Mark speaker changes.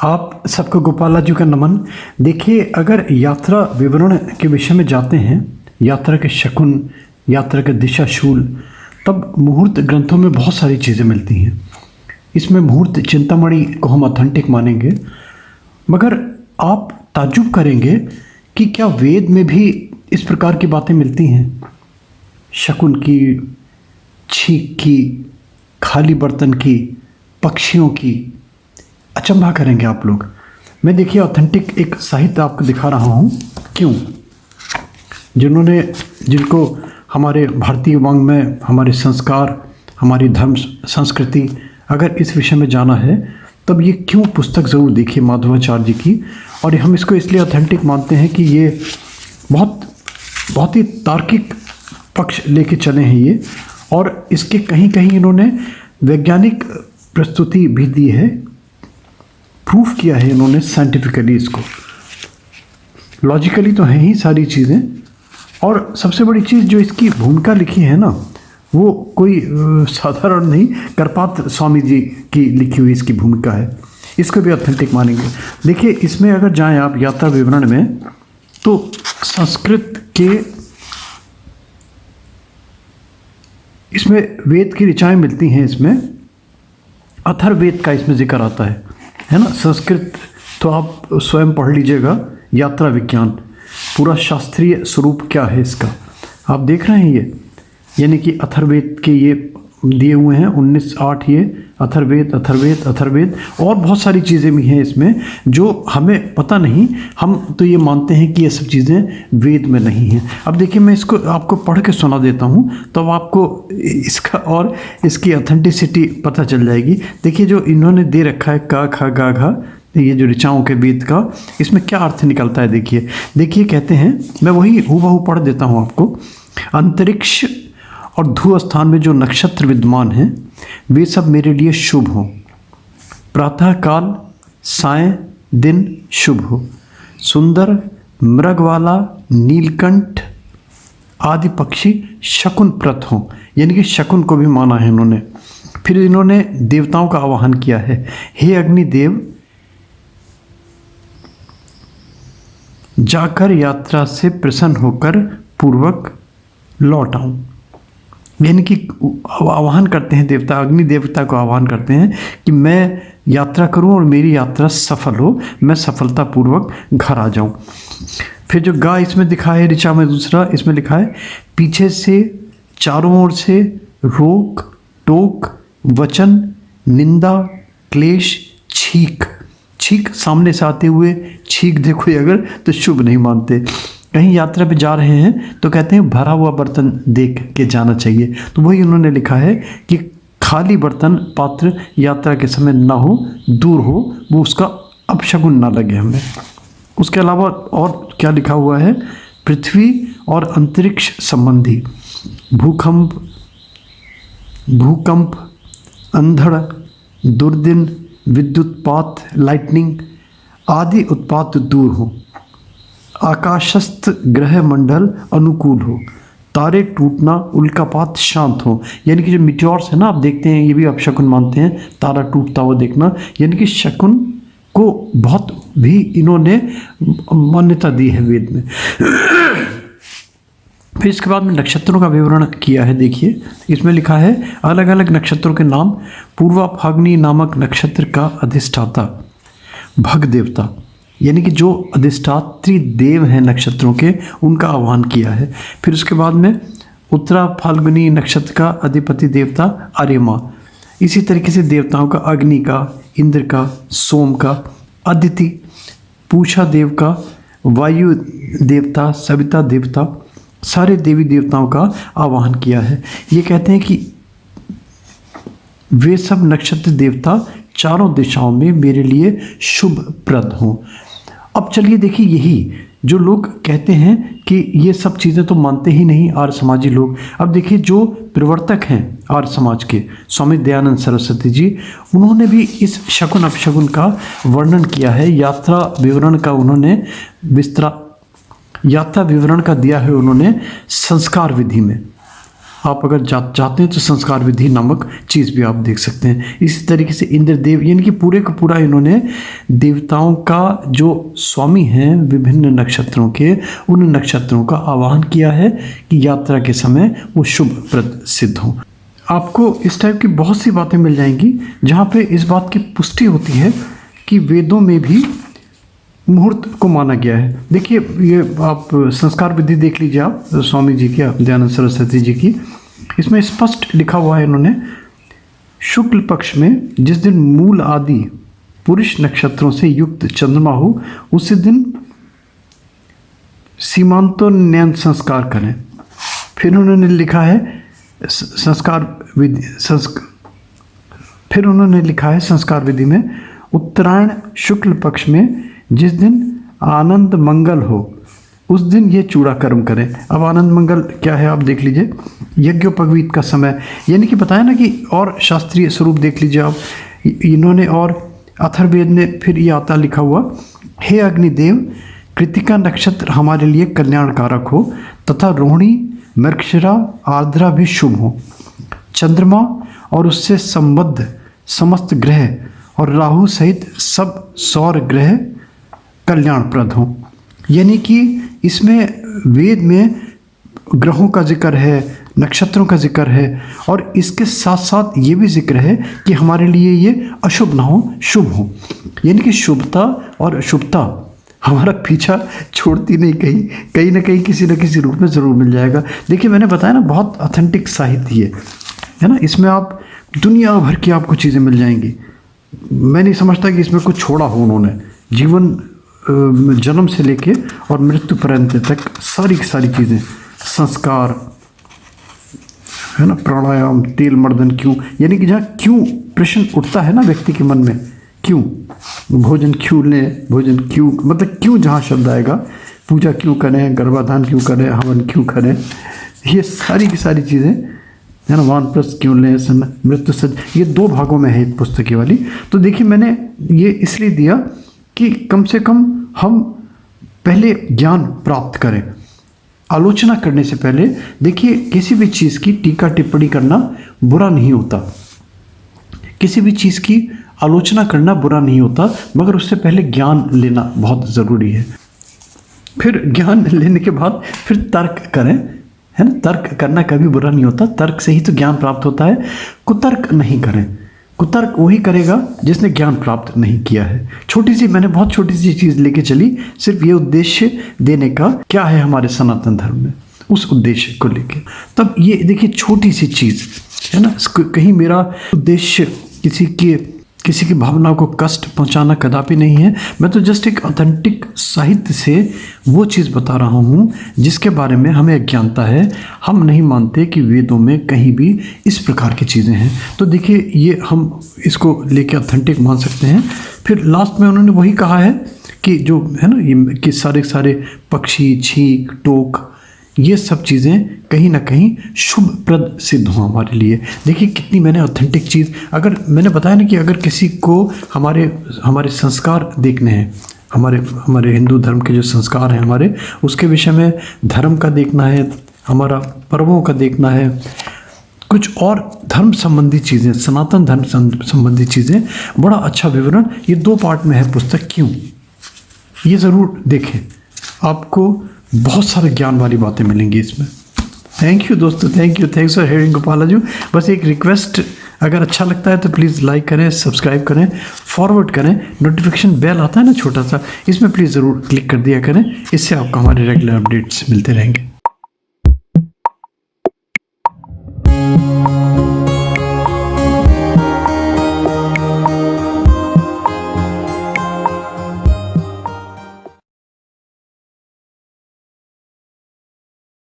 Speaker 1: आप सबको गोपाला जी का नमन। देखिए, अगर यात्रा विवरण के विषय में जाते हैं, यात्रा के शकुन, यात्रा के दिशाशूल, तब मुहूर्त ग्रंथों में बहुत सारी चीज़ें मिलती हैं। इसमें मुहूर्त चिंतामणि को हम ऑथेंटिक मानेंगे, मगर आप ताज्जुब करेंगे कि क्या वेद में भी इस प्रकार की बातें मिलती हैं? शकुन की, छींक की, खाली बर्तन की, पक्षियों की। अचंभा करेंगे आप लोग। मैं देखिए ऑथेंटिक एक साहित्य आपको दिखा रहा हूँ। क्यों? जिनको हमारे भारतीय वाङ्मय, हमारे संस्कार, हमारी धर्म संस्कृति, अगर इस विषय में जाना है तब ये क्यों पुस्तक ज़रूर देखिए माधवाचार्य जी की। और हम इसको इसलिए ऑथेंटिक मानते हैं कि ये बहुत ही तार्किक पक्ष लेके चले हैं ये, और इसके कहीं कहीं इन्होंने वैज्ञानिक प्रस्तुति भी दी है, प्रूफ किया है इन्होंने साइंटिफिकली। इसको लॉजिकली तो है ही सारी चीज़ें। और सबसे बड़ी चीज़ जो इसकी भूमिका लिखी है ना, वो कोई साधारण नहीं, करपात्र स्वामी जी की लिखी हुई इसकी भूमिका है। इसको भी ऑथेंटिक मानेंगे। देखिए, इसमें अगर जाएं आप यात्रा विवरण में, तो संस्कृत के इसमें वेद की ऋचाएँ मिलती हैं। इसमें अथर्ववेद का इसमें जिक्र आता है ना। संस्कृत तो आप स्वयं पढ़ लीजिएगा, यात्रा विज्ञान, पूरा शास्त्रीय स्वरूप क्या है इसका आप देख रहे हैं ये। यानी कि अथर्ववेद के ये दिए हुए हैं 19-8 ये अथर्ववेद और बहुत सारी चीज़ें भी हैं इसमें जो हमें पता नहीं। हम तो ये मानते हैं कि ये सब चीज़ें वेद में नहीं हैं। अब देखिए, मैं इसको आपको पढ़ के सुना देता हूँ, तो आपको इसका और इसकी ऑथेंटिसिटी पता चल जाएगी। देखिए, जो इन्होंने दे रखा है का, खा, गा, घा, ये जो ऋचाओं के वेद का, इसमें क्या अर्थ निकलता है देखिए कहते हैं, मैं वही हूबहू पढ़ देता हूँ आपको। अंतरिक्ष और ध्रुव स्थान में जो नक्षत्र विद्यमान हैं वे सब मेरे लिए शुभ हो। प्रातःकाल, सायं, दिन शुभ हो। सुंदर मृग वाला नीलकंठ आदि पक्षी शकुन प्रत हो। यानी कि शकुन को भी माना है इन्होंने। फिर इन्होंने देवताओं का आवाहन किया है, हे अग्निदेव, जाकर यात्रा से प्रसन्न होकर पूर्वक लौट आऊं। यानी कि आह्वान करते हैं देवता, अग्नि देवता को आह्वान करते हैं कि मैं यात्रा करूं और मेरी यात्रा सफल हो, मैं सफलतापूर्वक घर आ जाऊं। फिर जो गा इसमें दिखा है ऋचा में दूसरा, इसमें लिखा है, पीछे से चारों ओर से रोक टोक, वचन, निंदा, क्लेश, छीक सामने से आते हुए छीक देखो अगर तो शुभ नहीं मानते। कहीं यात्रा पे जा रहे हैं तो कहते हैं भरा हुआ बर्तन देख के जाना चाहिए। तो वही उन्होंने लिखा है कि खाली बर्तन पात्र यात्रा के समय ना हो, दूर हो, वो उसका अपशगुन ना लगे हमें। उसके अलावा और क्या लिखा हुआ है, पृथ्वी और अंतरिक्ष संबंधी भूकंप, अंधड़, दुर्दिन, विद्युतपात, लाइटनिंग आदि उत्पात दूर हो। आकाशस्थ ग्रह मंडल अनुकूल हो। तारे टूटना, उल्कापात शांत हो। यानी कि जो मिट्योर्स है ना, आप देखते हैं, ये भी आप शकुन मानते हैं, तारा टूटता हुआ देखना। यानी कि शकुन को बहुत भी इन्होंने मान्यता दी है वेद में। फिर इसके बाद में नक्षत्रों का विवरण किया है। देखिए, इसमें लिखा है, अलग अलग नक्षत्रों के नाम। पूर्वा फाग्नि नामक नक्षत्र का अधिष्ठाता भग देवता, यानी कि जो अधिष्ठात्री देव हैं नक्षत्रों के, उनका आह्वान किया है। फिर उसके बाद में उत्तरा फाल्गुनी नक्षत्र का अधिपति देवता आर्यमा। इसी तरीके से देवताओं का अग्नि का, इंद्र का, सोम का, अदिति, पूषा देव का, वायु देवता, सविता देवता, सारे देवी देवताओं का आवाहन किया है। ये कहते हैं कि वे सब नक्षत्र देवता चारों दिशाओं में मेरे लिए शुभप्रद हों। अब चलिए देखिए, यही जो लोग कहते हैं कि ये सब चीज़ें तो मानते ही नहीं आर्य समाजी लोग। अब देखिए, जो प्रवर्तक हैं आर्य समाज के, स्वामी दयानंद सरस्वती जी, उन्होंने भी इस शकुन अपशकुन का वर्णन किया है। यात्रा विवरण का उन्होंने यात्रा विवरण का दिया है उन्होंने संस्कार विधि में। आप अगर चाहते हैं तो संस्कार विधि नामक चीज़ भी आप देख सकते हैं। इसी तरीके से इंद्रदेव, यानी कि पूरे का पूरा इन्होंने देवताओं का जो स्वामी हैं विभिन्न नक्षत्रों के, उन नक्षत्रों का आवाहन किया है कि यात्रा के समय वो शुभप्रद सिद्ध हो। आपको इस टाइप की बहुत सी बातें मिल जाएंगी जहाँ पे इस बात की पुष्टि होती है कि वेदों में भी मुहूर्त को माना गया है। देखिए, ये आप संस्कार विधि देख लीजिए, आप स्वामी जी की, दयानंद सरस्वती जी की, इसमें स्पष्ट लिखा हुआ है इन्होंने, शुक्ल पक्ष में जिस दिन मूल आदि पुरुष नक्षत्रों से युक्त चंद्रमा हो, उसी दिन सीमांतोन्नयन संस्कार करें। फिर उन्होंने लिखा है संस्कार विधि में उत्तरायण शुक्ल पक्ष में जिस दिन आनंद मंगल हो, उस दिन ये चूड़ा कर्म करें। अब आनंद मंगल क्या है आप देख लीजिए, यज्ञोपवीत का समय, यानी कि बताया ना कि और शास्त्रीय स्वरूप देख लीजिए आप इन्होंने। और अथर्ववेद में फिर ये आता लिखा हुआ, हे अग्निदेव, कृतिका नक्षत्र हमारे लिए कल्याणकारक हो तथा रोहिणी, मृगशिरा, आर्द्रा भी शुभ हो। चंद्रमा और उससे संबद्ध समस्त ग्रह और राहु सहित सब सौर ग्रह कल्याणप्रद हो। यानी कि इसमें वेद में ग्रहों का जिक्र है, नक्षत्रों का जिक्र है, और इसके साथ साथ ये भी जिक्र है कि हमारे लिए ये अशुभ ना हो, शुभ हो। यानी कि शुभता और अशुभता हमारा पीछा छोड़ती नहीं, कहीं ना कहीं किसी न किसी रूप में ज़रूर मिल जाएगा। देखिए, मैंने बताया ना, बहुत ऑथेंटिक साहित्य है ना, इसमें आप दुनिया भर की आपको चीज़ें मिल जाएंगी। मैं नहीं समझता कि इसमें कुछ छोड़ा हो उन्होंने। जीवन जन्म से लेके और मृत्यु पर्यंत तक सारी की सारी चीज़ें, संस्कार है ना, प्राणायाम, तेल मर्दन क्यों, यानी कि जहाँ क्यों प्रश्न उठता है ना व्यक्ति के मन में, क्यों भोजन क्यों लें, भोजन क्यों, मतलब क्यों जहाँ शब्द आएगा, पूजा क्यों करें, गर्भाधान क्यों करें, हवन क्यों करें, ये सारी की सारी चीज़ें है ना, वानप्रस्थ क्यों लें, मृत्यु सज, ये 2 भागों में है पुस्तक वाली। तो देखिए, मैंने ये इसलिए दिया कि कम से कम हम पहले ज्ञान प्राप्त करें। आलोचना करने से पहले देखिए, किसी भी चीज़ की टीका टिप्पणी करना बुरा नहीं होता, किसी भी चीज़ की आलोचना करना बुरा नहीं होता, मगर उससे पहले ज्ञान लेना बहुत ज़रूरी है। फिर ज्ञान लेने के बाद फिर तर्क करें, है ना, तर्क करना कभी बुरा नहीं होता, तर्क से ही तो ज्ञान प्राप्त होता है। कुतर्क नहीं करें, कुतर्क वही करेगा जिसने ज्ञान प्राप्त नहीं किया है। छोटी सी, मैंने बहुत छोटी सी चीज़ लेके चली, सिर्फ ये उद्देश्य देने का क्या है हमारे सनातन धर्म में, उस उद्देश्य को लेके। तब ये देखिए, छोटी सी चीज़ है ना, कहीं मेरा उद्देश्य किसी की भावनाओं को कष्ट पहुंचाना कदापि नहीं है। मैं तो जस्ट एक ऑथेंटिक साहित्य से वो चीज़ बता रहा हूँ जिसके बारे में हमें अज्ञानता है। हम नहीं मानते कि वेदों में कहीं भी इस प्रकार की चीज़ें हैं। तो देखिए, ये हम इसको लेके ऑथेंटिक मान सकते हैं। फिर लास्ट में उन्होंने वही कहा है कि जो है ना, ये कि सारे पक्षी, छींक, टोक, ये सब चीज़ें कहीं ना कहीं शुभप्रद सिद्ध हों हमारे लिए। देखिए, कितनी मैंने ऑथेंटिक चीज़, अगर मैंने बताया ना कि अगर किसी को हमारे संस्कार देखने हैं, हमारे हिंदू धर्म के जो संस्कार हैं हमारे, उसके विषय में धर्म का देखना है, हमारा पर्वों का देखना है, कुछ और धर्म संबंधी चीज़ें, सनातन धर्म संबंधी चीज़ें, बड़ा अच्छा विवरण ये 2 पार्ट में है पुस्तक। क्यों, ये ज़रूर देखें, आपको बहुत सारे ज्ञान वाली बातें मिलेंगी इसमें। थैंक यू दोस्तों, थैंक्स फॉर हेयरिंग गोपालाजी। बस एक रिक्वेस्ट, अगर अच्छा लगता है तो प्लीज़ लाइक करें, सब्सक्राइब करें, फॉरवर्ड करें, नोटिफिकेशन बेल आता है ना छोटा सा, इसमें प्लीज़ ज़रूर क्लिक कर दिया करें। इससे आपको हमारे रेगुलर अपडेट्स मिलते रहेंगे।